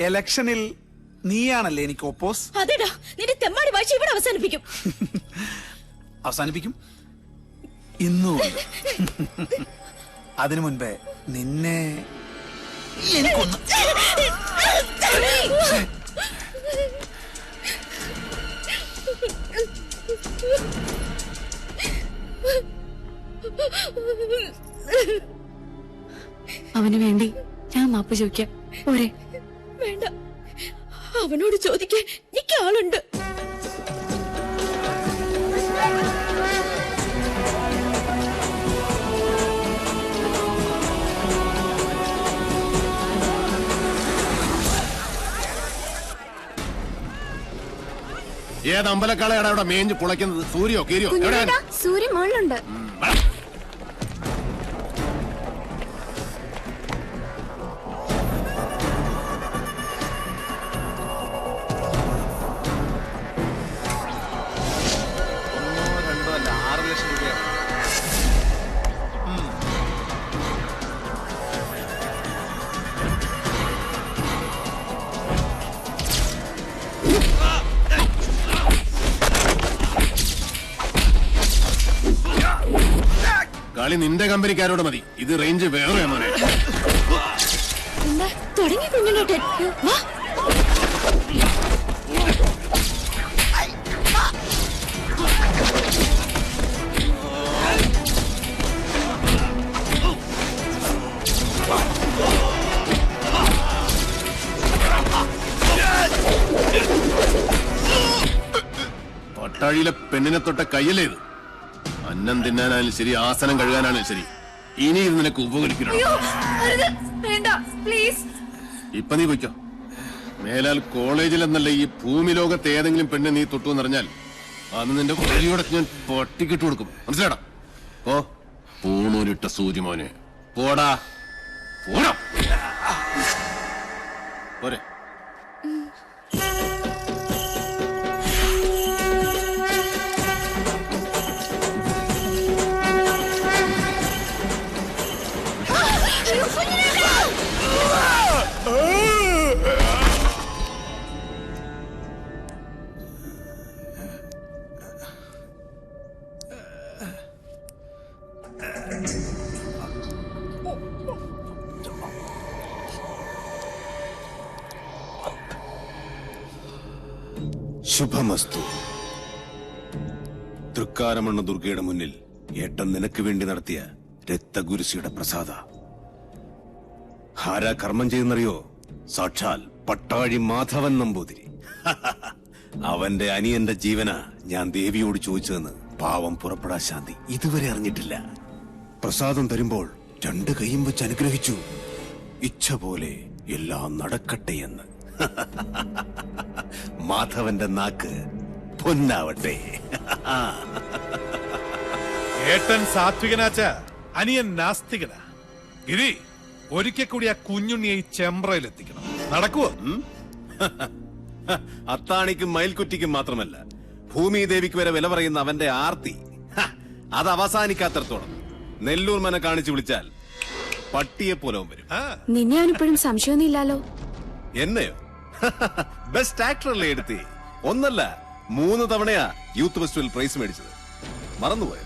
ഇലക്ഷനിൽ നീയാണല്ലേ എനിക്ക് ഒപ്പോസ്? അതെടാ, നിന്റെ തെമ്മാടി വാഴ്ച ഇവിടെ അവസാനിപ്പിക്കും. അവസാനിപ്പിക്കും ഇന്നും. അതിനു മുൻപേ നിന്നെ എനിക്കൊന്ന് അവന് വേണ്ടി ഞാൻ മാപ്പ് ചോദിക്കാം. പോരെ? വേണ്ട, അവനോട് ചോദിക്കാൻ എനിക്ക് ആളുണ്ട്. ഏത് അമ്പലക്കാളയാണ് അവിടെ മേഞ്ഞ് പുളയ്ക്കുന്നത്? സൂര്യോ കീരിയോ? സൂര്യൻ മുകളിലുണ്ട്. കളി നിന്റെ കമ്പനിക്കാരോട് മതി. ഇത് റേഞ്ച് വേറെ മോനെ. എന്താ തുടങ്ങി കുഞ്ഞിലോട്ട്? പട്ടാഴിയിലെ പെണ്ണിനെ തൊട്ട കയ്യല്ലേ ഇത്? അന്നം തിന്നാനാലും ശരി, ആസനം കഴുകാനാലും ശരി, ഇനി ഇത് നിനക്ക് ഉപകരിക്കണം. ഇപ്പൊ നീ പൊയ്ക്കോ. മേലാൽ കോളേജിൽ എന്നല്ല ഈ ഭൂമി ലോകത്ത് ഏതെങ്കിലും പെണ്ണ് നീ തൊട്ടു എന്നറിഞ്ഞാൽ അന്ന് നിന്റെ കൊടിയോടെ ഞാൻ പട്ടിക്കിട്ട് കൊടുക്കും. മനസ്സിലാടാ? ഓ പൂണൂരിട്ട സൂര്യമോനെ, പോടാ പോടാ പോരെ. ശുഭമസ്തു. തൃക്കാരമണ്ണ ദുർഗയുടെ മുന്നിൽ ഏട്ടൻ നിനക്ക് വേണ്ടി നടത്തിയ രക്തഗുരുസിയുടെ പ്രസാദ. ആരാ കർമ്മം ചെയ്യുന്നറിയോ? സാക്ഷാൽ പട്ടാഴി മാധവൻ നമ്പൂതിരി. അവന്റെ അനിയന്റെ ജീവന ഞാൻ ദേവിയോട് ചോദിച്ചതെന്ന് പാവം പുറപ്പെടാ ശാന്തി ഇതുവരെ അറിഞ്ഞിട്ടില്ല. പ്രസാദം തരുമ്പോൾ 2 കൈയും വെച്ച് അനുഗ്രഹിച്ചു. ഇച്ഛ പോലെ എല്ലാം നടക്കട്ടെ എന്ന്. മാധവന്റെ നാക്ക് പൊന്നാവട്ടെ. ഏട്ടൻ സാത്വികനാച്ച, അനിയൻ നാസ്തികനാ. ഗിരി, ഒരിക്കൽ കൂടി ആ കുഞ്ഞുണ്ണിയെ ചെമ്പ്രയിലെത്തിക്കണം. നടക്കുവോ? അത്താണിക്കും മയിൽക്കുറ്റിക്കും മാത്രമല്ല, ഭൂമിദേവിക്ക് വരെ വില പറയുന്ന അവന്റെ ആർത്തി അത് അവസാനിക്കാത്തടത്തോളം നെല്ലൂർ മന കാണിച്ചു വിളിച്ചാൽ പട്ടിയെ പോലെ വരും. നിന്നെ അവനിപ്പോഴും സംശയമൊന്നും ഇല്ലാലോ? എന്നെയോ? ബെസ്റ്റ് ആക്ടറല്ലേ എടുത്തി? ഒന്നല്ല 3 തവണയാ യൂത്ത് ഫെസ്റ്റിവൽ പ്രൈസ് മേടിച്ചത്. മറന്നുപോയോ?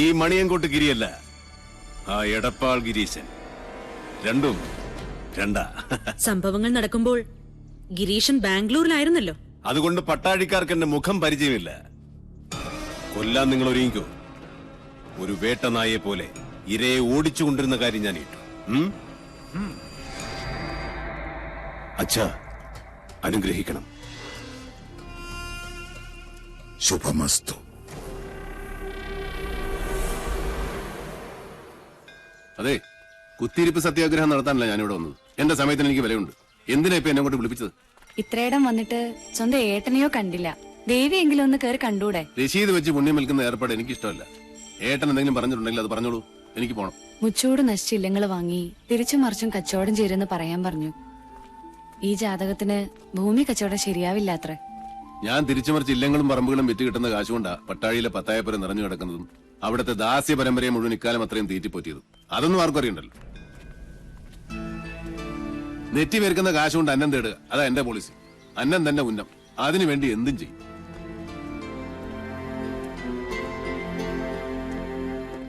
ഈ മണിയൻകോട്ട് ഗിരിയല്ല, ആ എടപ്പാൾ ഗിരീശൻ. രണ്ടും രണ്ടാ. സംഭവങ്ങൾ നടക്കുമ്പോൾ ഗിരീഷൻ ബാംഗ്ലൂരിലായിരുന്നല്ലോ. അതുകൊണ്ട് പട്ടാഴിക്കാർക്ക് എന്റെ മുഖം പരിചയമില്ല. കൊല്ലാൻ നിങ്ങൾ ഒരുങ്ങിക്കോ. ഒരു വേട്ടനായെ പോലെ ഇരയെ ഓടിച്ചുകൊണ്ടിരുന്ന കാര്യം ഞാൻ ഇട്ടു. അച്ഛാ, അനുഗ്രഹിക്കണം. ശുഭമസ്തു. അതെ, കുത്തിയിരിപ്പ് സത്യാഗ്രഹം നടത്താനല്ല ഞാനിവിടെ വന്നത്. എന്റെ സമയത്തിന് എനിക്ക് വിലയുണ്ട്. എന്തിനാ ഇപ്പൊ എന്നെ കൊണ്ട് വിളിപ്പിച്ചത്? ഇത്രയിടം വന്നിട്ട് സ്വന്തം ഏട്ടനെയോ കണ്ടില്ല. ദേവിയെങ്കിലും ഒന്ന് കയറി കണ്ടൂടെ? രശീത് വെച്ച് പുണ്യം വിൽക്കുന്ന ഏർപ്പാട് എനിക്ക് ഇഷ്ടമല്ല. ഏട്ടൻ എന്തെങ്കിലും പറഞ്ഞിട്ടുണ്ടെങ്കിൽ അത് പറഞ്ഞോളൂ, എനിക്ക് പോണം. മുച്ചൂട് നശിച്ച ഇല്ലങ്ങൾ വാങ്ങി തിരിച്ചും മറിച്ചും കച്ചവടം ചേരുന്ന് പറയാൻ പറഞ്ഞു. ഈ ജാതകത്തിന് ഭൂമി കച്ചവടം ശരിയാവില്ലാത്രേ. ഞാൻ തിരിച്ചുമറിച്ച് ഇല്ലങ്ങളും പറമ്പുകളും വിറ്റ് കിട്ടുന്ന കാശുകൊണ്ടാ പട്ടാഴിയിലെ പത്തായപ്പുര നിറഞ്ഞു കിടക്കുന്നതും അവിടുത്തെ ദാസ്യ പരമ്പരയെ മുഴുവൻ ഇക്കാലം അത്രയും തീറ്റിപ്പോറ്റിയതും. അതൊന്നും ആർക്കും അറിയണ്ടല്ലോ. നെറ്റി പേർക്കുന്ന കാശ് കൊണ്ട് അന്നം തേടുക, അതാ എന്റെ പോളിസി. അന്നം തന്നെ ഉന്നം, അതിനു വേണ്ടി എന്തും ചെയ്യും.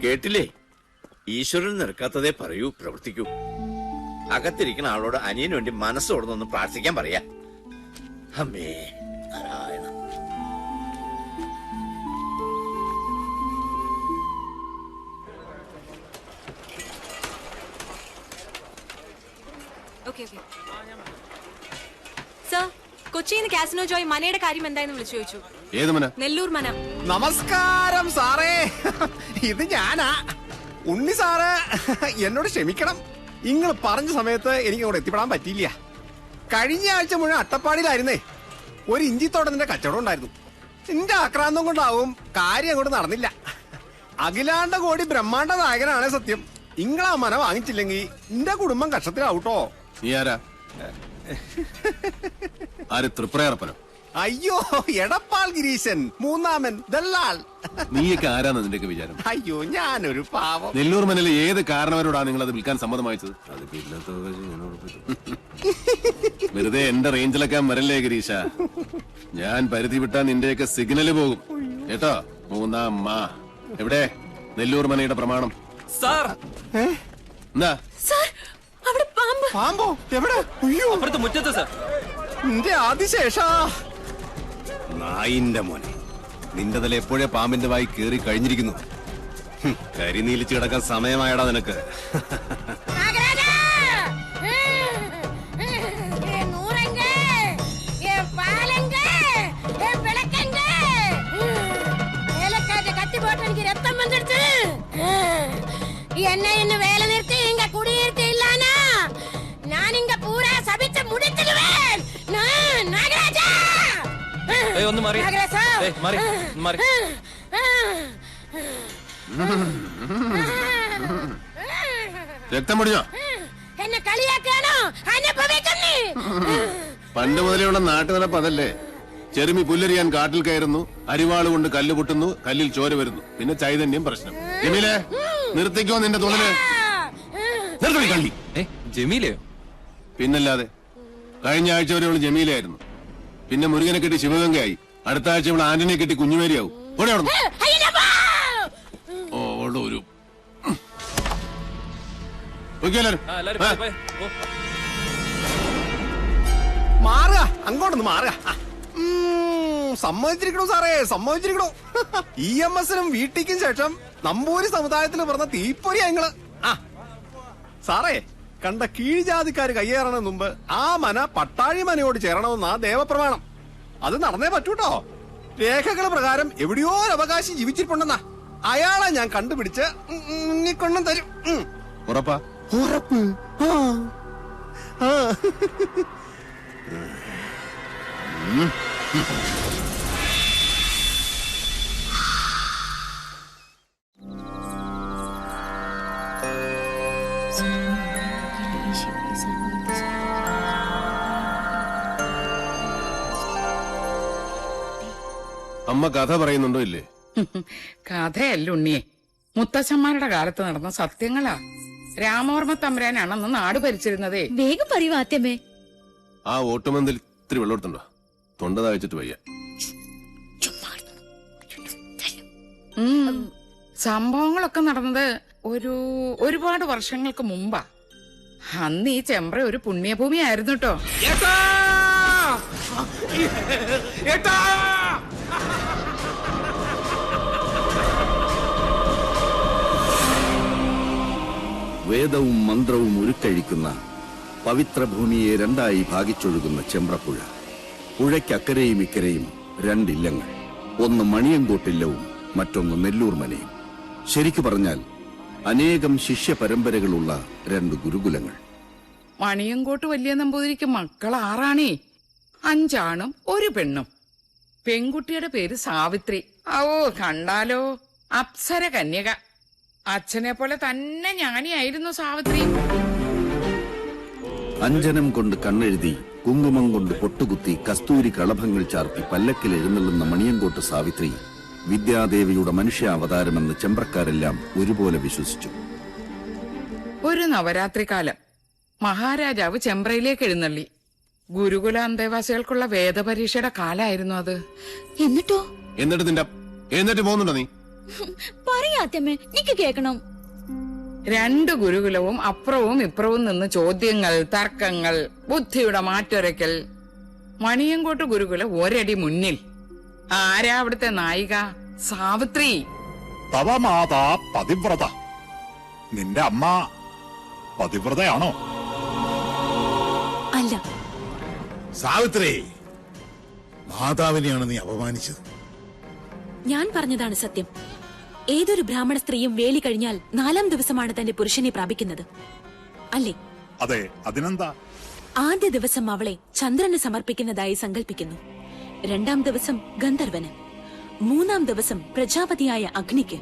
കേട്ടില്ലേ? ഈശ്വരൻ നിരക്കാത്തതേ പറയൂ, പ്രവർത്തിക്കൂ. അകത്തിരിക്കുന്ന ആളോട് അനിയന് വേണ്ടി മനസ്സോടൊന്ന് പ്രാർത്ഥിക്കാൻ പറയാ. അമ്മേ നാരായണ. സർ, കൊച്ചിയിൽ നിന്ന് കാസിനോ ജോയ് മനയുടെ കാര്യം എന്തായെന്ന് വിളിച്ചു ചോദിച്ചു. ഏത് മന? നെല്ലൂർ മന. നമസ്കാരം സാറേ, ഇത് ഞാനാ ഉണ്ണി സാറ്. എന്നോട് ക്ഷമിക്കണം, നിങ്ങൾ പറഞ്ഞ സമയത്ത് എനിക്ക് അവിടെ എത്തിപ്പെടാൻ പറ്റിയില്ല. കഴിഞ്ഞ ആഴ്ച മുഴുവൻ അട്ടപ്പാടിയിലായിരുന്നേ. ഒരു ഇഞ്ചിത്തോട്ടത്തിന്റെ കച്ചവടം ഉണ്ടായിരുന്നു. എന്റെ ആക്രാന്തം കൊണ്ടാവും കാര്യം അങ്ങോട്ട് നടന്നില്ല. അഖിലാണ്ട കോടി ബ്രഹ്മാണ്ട നായകനാണ് സത്യം. ഇങ്ങളാ മന വാങ്ങിച്ചില്ലെങ്കിൽ എന്റെ കുടുംബം കഷ്ടത്തിലാവൂട്ടോ. നീ ആരാ? ആര്? തൃപ്രയാർപ്പനോ? അയ്യോ, എടപ്പാൾ ഗിരീശൻ, മൂന്നാമൻ ദല്ലാൾ. നീയൊക്കെ ആരാന്ന് നിന്റെയൊക്കെ വിചാരം? അയ്യോ, ഞാനൊരു പാവം. നെല്ലൂർ മനയിലെ ഏത് കാരണവരോടാണ് നിങ്ങൾ അത് വിൽക്കാൻ സമ്മതം വായിച്ചത്? വെറുതെ എന്റെ റേഞ്ചിലൊക്കെ വരല്ലേ ഗിരീശ. ഞാൻ പരിധി വിട്ടാ നിന്റെയൊക്കെ സിഗ്നല് പോകും കേട്ടോ. മൂന്നാം മാ എവിടെ? നെല്ലൂർ മനയുടെ പ്രമാണം. സാർ എന്താ? അവിടെ പാമ്പ്. പാമ്പോ? എവിടെ? അയ്യോ, അപ്പുറത്ത് മുറ്റത്ത് സാർ. നിന്റെ ആദിശേഷാ. നായിന്റെ മോനെ, നിന്റെ തല എപ്പോഴേ പാമ്പിന്റെ വായി കേറി കഴിഞ്ഞിരിക്കുന്നു. കരിനീലിച്ച് കിടക്കാൻ സമയമായടാ നിനക്ക്. என்ன என்ன வேலை நிறுத்தி இங்க குடியிருக்க இல்லானா நான் இங்க பூரா சபிச்சு முடிச்சிடுவேன். நாகராஜா, ഒന്ന് മാറി. നാഗരാജാ, മാറി മാറി. രക്തം പൊടിഞ്ഞോ? എന്നെ കളിയാക്കാണോ? അനുഭവിക്കുന്നേ. പണ്ട് മുതലുള്ള നാട്ടുനടപ്പ് അതല്ലേ. ചെറുമി പുല്ലരിയാൻ കാട്ടിൽ കയറുന്നു, അരിവാള് കൊണ്ട് കല്ല് പൊട്ടുന്നു, കല്ലിൽ ചോര വരുന്നു, പിന്നെ ചൈതന്യം പ്രശ്നം. ജമീലേ, നിർത്തിക്കോ നിന്റെ തുണല്. നിർത്തി കള്ളി. ജമീലയോ? പിന്നല്ലാതെ. കഴിഞ്ഞ ആഴ്ച വരെ അവള് ജമീലയായിരുന്നു. പിന്നെ മുരുകനെ കെട്ടി ശിവഗംഗയായി. അടുത്ത ആഴ്ച അവൾ ആന്റണിയെ കെട്ടി കുഞ്ഞുമേരിയാവും. ഓടെ അവിടെ ഒരു മാറുക, അങ്ങോട്ടൊന്ന് മാറുക. സമ്മതിച്ചിരിക്കണോ സാറേ, സമ്മതിച്ചിരിക്കണോ. EMS-നും വീട്ടിക്കും ശേഷം നമ്പൂരി സമുദായത്തിൽ പറഞ്ഞ തീപ്പൊരിയാ നിങ്ങള്. സാറേ, കണ്ട കീഴ്ജാതിക്കാര് കയ്യേറണ മുമ്പ് ആ മന പട്ടാഴി മനയോട് ചേരണമെന്നാ ദേവപ്രമാണം. അത് നടന്നേ പറ്റൂട്ടോ. രേഖകൾ പ്രകാരം എവിടെയോ ഒരു അവകാശി ജീവിച്ചിട്ടുണ്ടെന്നാ. അയാളെ ഞാൻ കണ്ടുപിടിച്ച് ഉണ്ണിക്കൊണ്ടും തരും. ഉറപ്പാ? ഉറപ്പ്. അമ്മ കഥ പറയുന്നുണ്ടോ ഇല്ലേ? കഥയല്ല ഉണ്ണിയെ, മുത്തച്ഛന്മാരുടെ കാലത്ത് നടന്ന സത്യങ്ങളാ. രാമവർമ്മ തമ്പുരാനാണെന്ന് നാട് ഭരിച്ചിരുന്നതേ. വേഗം പറയൂ ആദ്യമേ. ആ ഓട്ടുമന്തിൽ ഇത്തിരി വെള്ളം എടുത്തുണ്ടോ? തൊണ്ട താഴ്ചിട്ട് വയ്യ. സംഭവങ്ങളൊക്കെ നടന്നത് ഒരുപാട് വർഷങ്ങൾക്ക് മുമ്പാ. അന്ന് ഈ ചെമ്പ്ര ഒരു പുണ്യഭൂമി ആയിരുന്നു കേട്ടോ. വേദവും മന്ത്രവും ഉരുക്കഴിക്കുന്ന പവിത്രഭൂമിയെ രണ്ടായി ഭാഗിച്ചൊഴുകുന്ന ചെമ്പ്രപ്പുഴ. പുഴയ്ക്കക്കരയും ഇക്കരയും രണ്ടില്ലങ്ങൾ. ഒന്ന് മണിയങ്കോട്ടില്ലവും മറ്റൊന്ന് നെല്ലൂർ മനയും. ശരിക്കു പറഞ്ഞാൽ അനേകം ശിഷ്യ പരമ്പരകളുള്ള രണ്ട് ഗുരുകുലങ്ങൾ. മണിയങ്കോട്ട് വലിയ നമ്പൂതിരിക്ക് മക്കൾ 6 5 ആണും 1 പെണ്ണും. പെൺകുട്ടിയുടെ പേര് സാവിത്രി. ഓ, കണ്ടാലോ അപ്സര കന്യക. അച്ഛനെ പോലെ തന്നെ ജ്ഞാനിയായിരുന്നു സാവിത്രി. അഞ്ജനം കൊണ്ട് കണ്ണെഴുതി, കുങ്കുമം കൊണ്ട് പൊട്ടുകുത്തി, കസ്തൂരി കളഭങ്ങൾ ചാർത്തി പല്ലക്കിൽ എഴുന്നള്ളുന്ന മണിയങ്കോട്ട് സാവിത്രി വിദ്യാദേവിയുടെ മനുഷ്യാവതാരമെന്ന് ചെമ്പ്രക്കാരെല്ലാം ഒരുപോലെ വിശ്വസിച്ചു. ഒരു നവരാത്രി കാലം മഹാരാജാവ് ചെമ്പ്രയിലേക്ക് എഴുന്നള്ളി. ഗുരുകുല അന്തേവാസികൾക്കുള്ള വേദപരീക്ഷയുടെ കാലായിരുന്നു അത്. എന്നിട്ടോ? എന്നിട്ട് പോകുന്നുണ്ടോ നീ? പറയാത്തമ്മേ, എനിക്ക് കേക്കണം. 2 ഗുരുകുലവും അപ്പുറവും ഇപ്പുറവും നിന്ന് ചോദ്യങ്ങൾ, തർക്കങ്ങൾ, ബുദ്ധിയുടെ മാറ്റൊരയ്ക്കൽ. മണിയങ്കോട്ട് ഗുരുകുല ഒരടി മുന്നിൽ. ആരാ അവിടുത്തെ നായിക? സാവിത്രി. തവമാതാ പതിവ്രത. നിന്റെ അമ്മ പതിവ്രതയാണോ? അല്ല. സാവിത്രി, മാതാവിനെയാണ് നീ അപമാനിച്ചത്. ഞാൻ പറഞ്ഞതാണ് സത്യം. ഏതൊരു ബ്രാഹ്മണ സ്ത്രീയും വേലി കഴിഞ്ഞാൽ 4-ാം ദിവസമാണ് തന്റെ പുരുഷനെ പ്രാപിക്കുന്നത്, അല്ലേ? അതെ, അതിനെന്താ? ആദ്യ ദിവസം അവളെ ചന്ദ്രന് സമർപ്പിക്കുന്നതായി സങ്കല്പിക്കുന്നു. 2-ാം ദിവസം ഗന്ധർവന്, 3-ാം ദിവസം പ്രജാപതിയായ അഗ്നിക്ക്.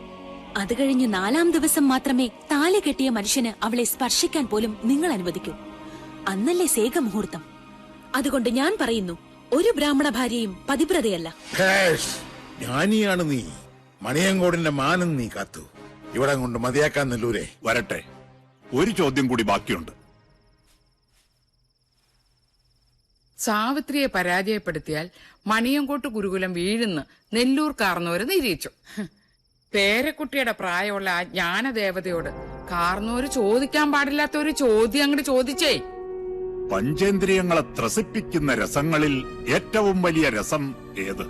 അത് കഴിഞ്ഞ് 4-ാം ദിവസം മാത്രമേ താലി കെട്ടിയ മനുഷ്യന് അവളെ സ്പർശിക്കാൻ പോലും നിങ്ങൾ അനുവദിക്കൂ. അന്നല്ലേ സേകമുഹൂർത്തം. അതുകൊണ്ട് ഞാൻ പറയുന്നു, ഒരു ബ്രാഹ്മണ ഭാര്യയും പതിവ്രതയല്ല. ജ്ഞാനിയാണ് നീ. മണിയങ്കോടിന്റെ മാനം നീ കാത്തു. ഇവിടെ കൊണ്ട് മതിയാക്കാൻ നെല്ലൂരെ. വരട്ടെ, ഒരു ചോദ്യം കൂടി ബാക്കിയുണ്ട്. സാവിത്രിയെ പരാജയപ്പെടുത്തിയാൽ മണിയങ്കോട്ട് ഗുരുകുലം വീഴുന്ന് നെല്ലൂർ കാർന്നോര് നിരീക്ഷിച്ചു. പേരക്കുട്ടിയുടെ പ്രായമുള്ള ആ ജ്ഞാനദേവതയോട് കാർന്നോര് ചോദിക്കാൻ പാടില്ലാത്ത ഒരു ചോദ്യം അങ്ങോട്ട് ചോദിച്ചേ. പഞ്ചേന്ദ്രിയങ്ങളെ ത്രസിപ്പിക്കുന്ന രസങ്ങളിൽ ഏറ്റവും വലിയ രസം ഏത്?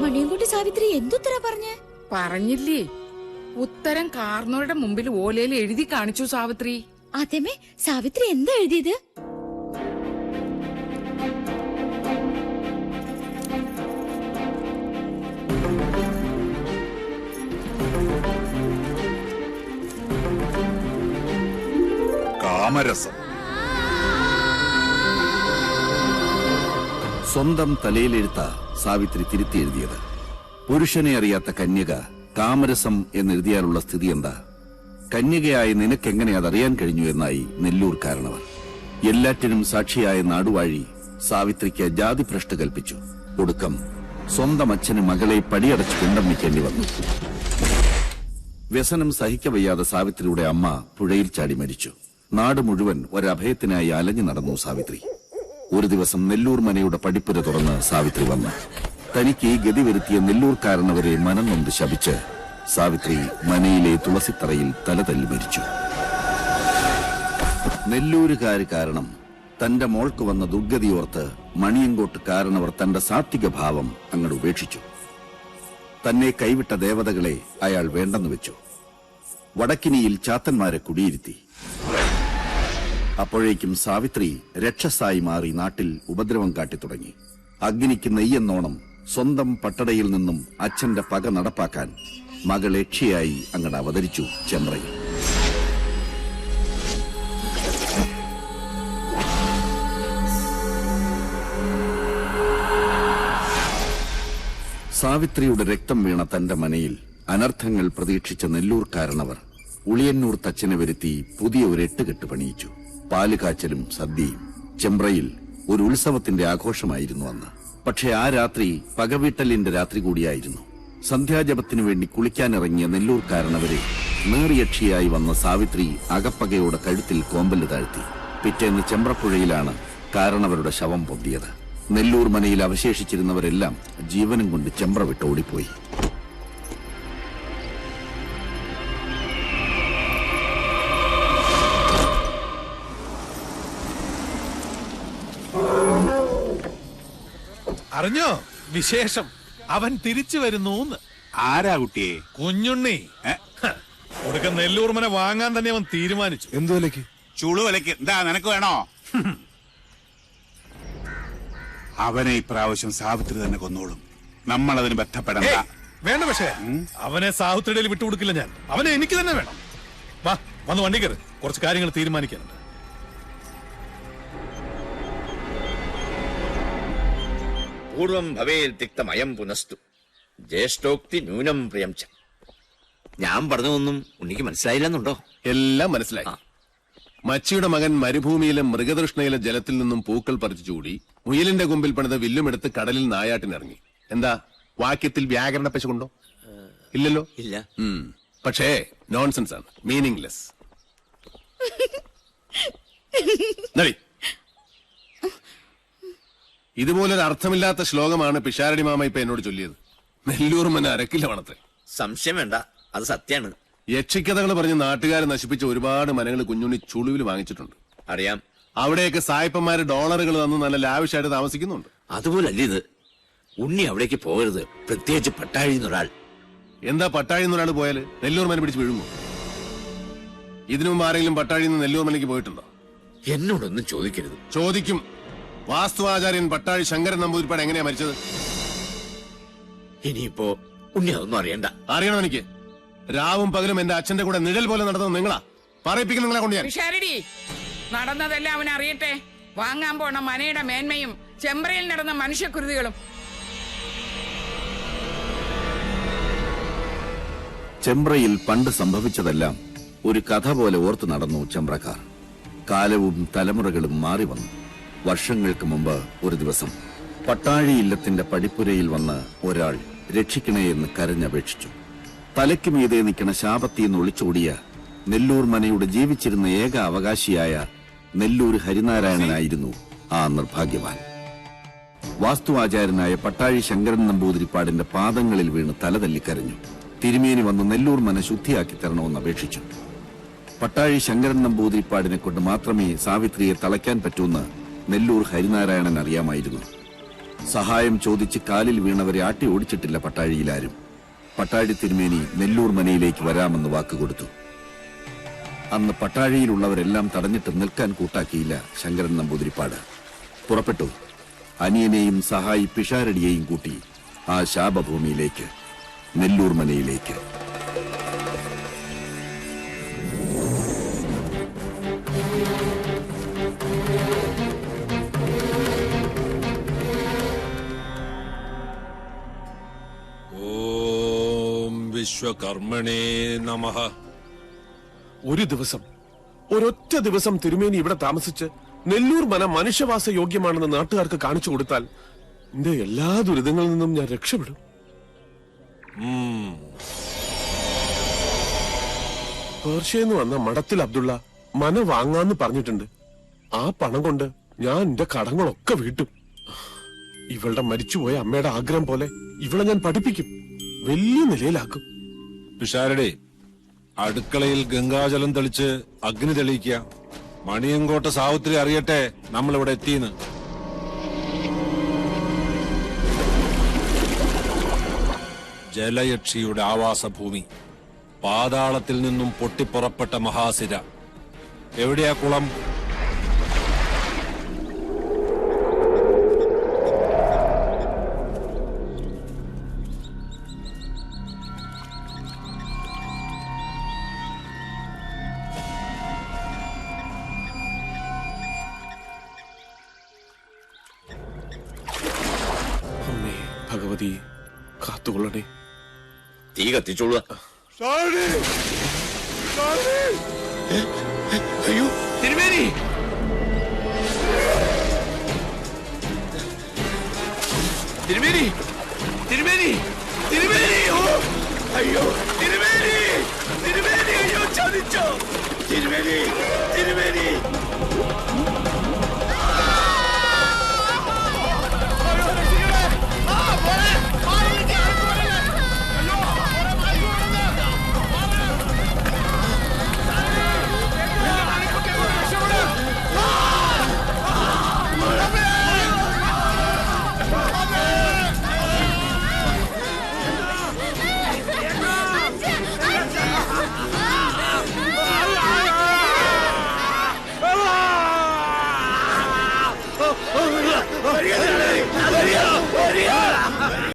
മണിയൻകുട്ടി സാവിത്രി എന്തുത്തര പറഞ്ഞില്ലേ? ഉത്തരം കാർന്നോരുടെ മുമ്പിൽ ഓലയിൽ എഴുതി കാണിച്ചു സാവിത്രി. അതേമേ, സാവിത്രി എന്താ എഴുതിയത്? കാമരസം. സ്വന്തം തലയിലെഴുത്ത സാവിത്രി തിരുത്തി എഴുതിയത്. പുരുഷനെ അറിയാത്ത കന്യക കാമരസം എന്നെഴുതിയാലുള്ള സ്ഥിതി എന്താ? കന്യകയായി നിനക്കെങ്ങനെ അതറിയാൻ കഴിഞ്ഞു എന്നായി നെല്ലൂർ കാരണവർ. എല്ലാറ്റിനും സാക്ഷിയായ നാടുവാഴി സാവിത്രിക്ക് ജാതിഭ്രഷ്ട് കൽപ്പിച്ചു. ഒടുക്കം സ്വന്തം അച്ഛന് മകളെ പടിയടച്ച് പിണ്ടം വയ്ക്കേണ്ടി വന്നു. വ്യസനം സഹിക്കവയ്യാതെ സാവിത്രിയുടെ അമ്മ പുഴയിൽ ചാടി മരിച്ചു. നാട് മുഴുവൻ ഒരഭയത്തിനായി അലഞ്ഞു നടന്നു സാവിത്രി. ഒരു ദിവസം നെല്ലൂർ മനയുടെ പടിപ്പുര തുറന്ന് സാവിത്രി വന്നു. തനിക്ക് ഈ ഗതി വരുത്തിയ നെല്ലൂർ കാരണവരെ മനം നൊന്ത് ശപിച്ച് സാവിത്രി മനയിലെ തുളസിത്തറയിൽ തലതല്ലി മരിച്ചു. നെല്ലൂരുകാര് കാരണം തന്റെ മോൾക്ക് വന്ന ദുർഗതിയോർത്ത് മണിയങ്കോട്ട് കാരണവർ തന്റെ സാത്വിക ഭാവം അങ്ങോട്ട് ഉപേക്ഷിച്ചു. തന്നെ കൈവിട്ട ദേവതകളെ അയാൾ വേണ്ടെന്ന് വെച്ചു. വടക്കിനിയിൽ ചാത്തന്മാരെ കുടിയിരുത്തി. അപ്പോഴേക്കും സാവിത്രി രക്ഷസായി മാറി നാട്ടിൽ ഉപദ്രവം കാട്ടിത്തുടങ്ങി. അഗ്നിക്ക് നെയ്യെന്നോണം സ്വന്തം പട്ടടയിൽ നിന്നും അച്ഛന്റെ പക നടപ്പാക്കാൻ മകൾ യക്ഷിയായി അങ്ങട് അവതരിച്ചു ചെമ്പ്രയിൽ. സാവിത്രിയുടെ രക്തം വീണ തന്റെ മനയിൽ അനർത്ഥങ്ങൾ പ്രതീക്ഷിച്ച നെല്ലൂർ കാരണവർ ഉളിയന്നൂർ തച്ചനെ വരുത്തി പുതിയ ഒരു എട്ടുകെട്ട് പണിയിച്ചു. പാലുകാച്ചലും സദ്യയും. ചെമ്പ്രയിൽ ഒരു ഉത്സവത്തിന്റെ ആഘോഷമായിരുന്നു അന്ന്. പക്ഷെ ആ രാത്രി പകവീട്ടലിന്റെ രാത്രി കൂടിയായിരുന്നു. സന്ധ്യാജപത്തിനു വേണ്ടി കുളിക്കാനിറങ്ങിയ നെല്ലൂർ കാരണവരെ നേറിയക്ഷിയായി വന്ന സാവിത്രി അകപ്പകയോടെ കഴുത്തിൽ കോമ്പല് താഴ്ത്തി. പിറ്റേന്ന് ചെമ്പ്രപ്പുഴയിലാണ് കാരണവരുടെ ശവം പൊന്തിയത്. നെല്ലൂർ മനയിൽ അവശേഷിച്ചിരുന്നവരെല്ലാം ജീവനും കൊണ്ട് ചെമ്പ്ര വിട്ട് ഓടിപ്പോയി. അറിഞ്ഞോ വിശേഷം? അവൻ തിരിച്ചു വരുന്നു. ആരാ കുട്ടിയെ? കുഞ്ഞുണ്ണി. ഒടുക്ക നെല്ലൂർമനെ വാങ്ങാൻ തന്നെ അവൻ തീരുമാനിച്ചു. എന്തു വിലക്ക്? ചുളുവിലക്ക്. എന്താ നിനക്ക് വേണോ? അവനെ ഇപ്രാവശ്യം സാവിത്രി തന്നെ കൊന്നോളും. നമ്മളതിന് ബന്ധപ്പെടണ്ട. വേണ്ട. പക്ഷേ അവനെ സാവിത്രിയുടെ വിട്ടുകൊടുക്കില്ല ഞാൻ. അവനെ എനിക്ക് തന്നെ വേണം. വാ, വന്ന് വണ്ടി കയറി. കുറച്ച് കാര്യങ്ങൾ തീരുമാനിക്കാനുണ്ട്. പൂർവം ഭവേൽ തിക്തമയം പുനസ്തു ജ്യേഷ്ഠോക്തി ന്യൂനം പ്രിയം ച. ഞാൻ പറഞ്ഞതൊന്നും ഉണ്ണിക്ക് മനസ്സിലായില്ലെന്നുണ്ടോ? എല്ലാം മനസ്സിലായി. മച്ചിയുടെ മകൻ മരുഭൂമിയിലെ മൃഗതൃഷ്ണയിലെ ജലത്തിൽ നിന്നും പൂക്കൾ പറിച്ചു ചൂടി മുയലിന്റെ കൊമ്പിൽ പണിത വില്ലുമെടുത്ത് കടലിൽ നായാട്ടിനിറങ്ങി. എന്താ വാക്യത്തിൽ വ്യാകരണ പശ കൊണ്ടോ? ഇല്ലല്ലോ. ഇല്ല. പക്ഷേ നോൺസെൻസ് ആണ്, മീനിംഗ്ലെസ്. ഇതുപോലൊരു അർത്ഥമില്ലാത്ത ശ്ലോകമാണ് പിഷാരടി മാമ ഇപ്പൊ എന്നോട് ചൊല്ലിയത്. നെല്ലൂർ മന അരക്കില്ല വണത്തെ. സംശയം വേണ്ട, അത് സത്യാണ്. യക്ഷിക്കഥകൾ പറഞ്ഞ് നാട്ടുകാരെ നശിപ്പിച്ച ഒരുപാട് മനകൾ കുഞ്ഞുണ്ണി ചുളുവിൽ വാങ്ങിച്ചിട്ടുണ്ട്. അറിയാം. അവിടെയൊക്കെ സായിപ്പന്മാര് ഡോളറുകൾ തന്ന് നല്ല ലാവിഷായിട്ട് താമസിക്കുന്നുണ്ട്. അതുപോലല്ലേ ഇത്. ഉണ്ണി അവിടേക്ക് പോകരുത്, പ്രത്യേകിച്ച് പട്ടാഴിന്നൊരാൾ. എന്താ പട്ടാഴിന്നൊരാൾ പോയാല് നെല്ലൂർ മന പിടിച്ച് വീഴുമോ? ഇതിനു മുമ്പ് ആരെങ്കിലും പട്ടാഴിന്ന് നെല്ലൂർ മനയ്ക്ക് പോയിട്ടുണ്ടോ? എന്നോടൊന്നും ചോദിക്കരുത്. ചോദിക്കും. വാസ്തുവാചാര്യൻ പട്ടാഴി ശങ്കരൻ നമ്പൂതിരിപ്പാട് എങ്ങനെയാ മരിച്ചത്? ഇനിയിപ്പോ ഉണ്ണി അതൊന്നും അറിയണ്ട. അറിയണം എനിക്ക്. രാവും പകലും എന്റെ അച്ഛന്റെ കൂടെ നിഴൽ പോലെ നടന്നത് നിങ്ങളാ. പറയിപ്പിക്കുന്ന നിങ്ങളെ കൊണ്ട് ഞാൻ. പിഷാരടി, നടന്നതെല്ലാം അവൻ അറിയട്ടെ. വാങ്ങാൻ പോണ മനയുടെ മേന്മയും ചെമ്പ്രയിൽ നടന്ന മനുഷ്യക്കുരുതികളും. ചെമ്പ്രയിൽ പണ്ട് സംഭവിച്ചതെല്ലാം ഒരു കഥ പോലെ ഓർത്തു നടന്നു ചെമ്പ്രക്കാർ. കാലവും തലമുറകളും മാറി വന്നു. വർഷങ്ങൾക്ക് മുമ്പ് ഒരു ദിവസം പട്ടാഴി ഇല്ലത്തിന്റെ പടിപ്പുരയിൽ വന്ന് ഒരാൾ രക്ഷിക്കണേ എന്ന് കരഞ്ഞപേക്ഷിച്ചു. തലയ്ക്ക് മീതെ നിൽക്കണ ശാപത്തിന്ന് ഒളിച്ചോടിയ നെല്ലൂർ മനയുടെ ജീവിച്ചിരുന്ന ഏക അവകാശിയായ നെല്ലൂർ ഹരിനാരായണനായിരുന്നു ആ നിർഭാഗ്യവാൻ. വാസ്തുവാചാര്യനായ പട്ടാഴി ശങ്കരൻ നമ്പൂതിരിപ്പാടിന്റെ പാദങ്ങളിൽ വീണ് തലതല്ലിക്കരഞ്ഞു. തിരുമേനി വന്ന് നെല്ലൂർ മന ശുദ്ധിയാക്കി തരണമെന്ന് അപേക്ഷിച്ചു. പട്ടാഴി ശങ്കരൻ നമ്പൂതിരിപ്പാടിനെ കൊണ്ട് മാത്രമേ സാവിത്രിയെ തളയ്ക്കാൻ പറ്റൂന്ന് നെല്ലൂർ ഹരിനാരായണൻ അറിയാമായിരുന്നു. സഹായം ചോദിച്ച് കാലിൽ വീണവരെ ആട്ടി ഓടിച്ചിട്ടില്ല പട്ടാഴിയിലാരും. പട്ടാഴി തിരുമേനി നെല്ലൂർ മനയിലേക്ക് വരാമെന്ന് വാക്കുകൊടുത്തു. അന്ന് പട്ടാഴിയിലുള്ളവരെല്ലാം തടഞ്ഞിട്ട് നിൽക്കാൻ കൂട്ടാക്കിയില്ല ശങ്കരൻ നമ്പൂതിരിപ്പാട്. പുറപ്പെട്ടു. അനിയനെയും സഹായി പിഷാരടിയെയും കൂട്ടി ആ ശാപഭൂമിയിലേക്ക്, നെല്ലൂർ മനയിലേക്ക്. ഓം വിശ്വകർമ്മണേ നമഃ. ഒരു ദിവസം, ഒരൊറ്റ ദിവസം തിരുമേനി ഇവിടെ താമസിച്ച് നെല്ലൂർ മന മനുഷ്യവാസ യോഗ്യമാണെന്ന് നാട്ടുകാർക്ക് കാണിച്ചു കൊടുത്താൽ എന്റെ എല്ലാ ദുരിതങ്ങളിൽ നിന്നും ഞാൻ രക്ഷപ്പെടും. പേർഷ്യന്ന് വന്ന മഠത്തിൽ അബ്ദുള്ള മന വാങ്ങാന്ന് പറഞ്ഞിട്ടുണ്ട്. ആ പണം കൊണ്ട് ഞാൻ എന്റെ കടങ്ങളൊക്കെ വീട്ടും. ഇവളുടെ മരിച്ചുപോയ അമ്മയുടെ ആഗ്രഹം പോലെ ഇവളെ ഞാൻ പഠിപ്പിക്കും, വലിയ നിലയിലാക്കും. പിഷാരടി, അടുക്കളയിൽ ഗംഗാജലം തെളിച്ച് അഗ്നി തെളിയിക്കുക. മണിയങ്കോട്ട സാവിത്രി അറിയട്ടെ നമ്മളിവിടെ എത്തിയെന്ന്. ജലയക്ഷിയുടെ ആവാസഭൂമി, പാതാളത്തിൽ നിന്നും പൊട്ടിപ്പുറപ്പെട്ട മഹാസിര. എവിടെയാ കുളം? ഭഗവതി കാത്തുകൊള്ളണേ. തീ കത്തിച്ചോളുക. അയ്യോ തിരുമേനി! തിരുമേനി! തിരുമേനി! തിരുമേനി! അയ്യോ തിരുമേനി! തിരുമേനി! അയ്യോ ചതിച്ചോ! തിരുമേനി! തിരുമേനി!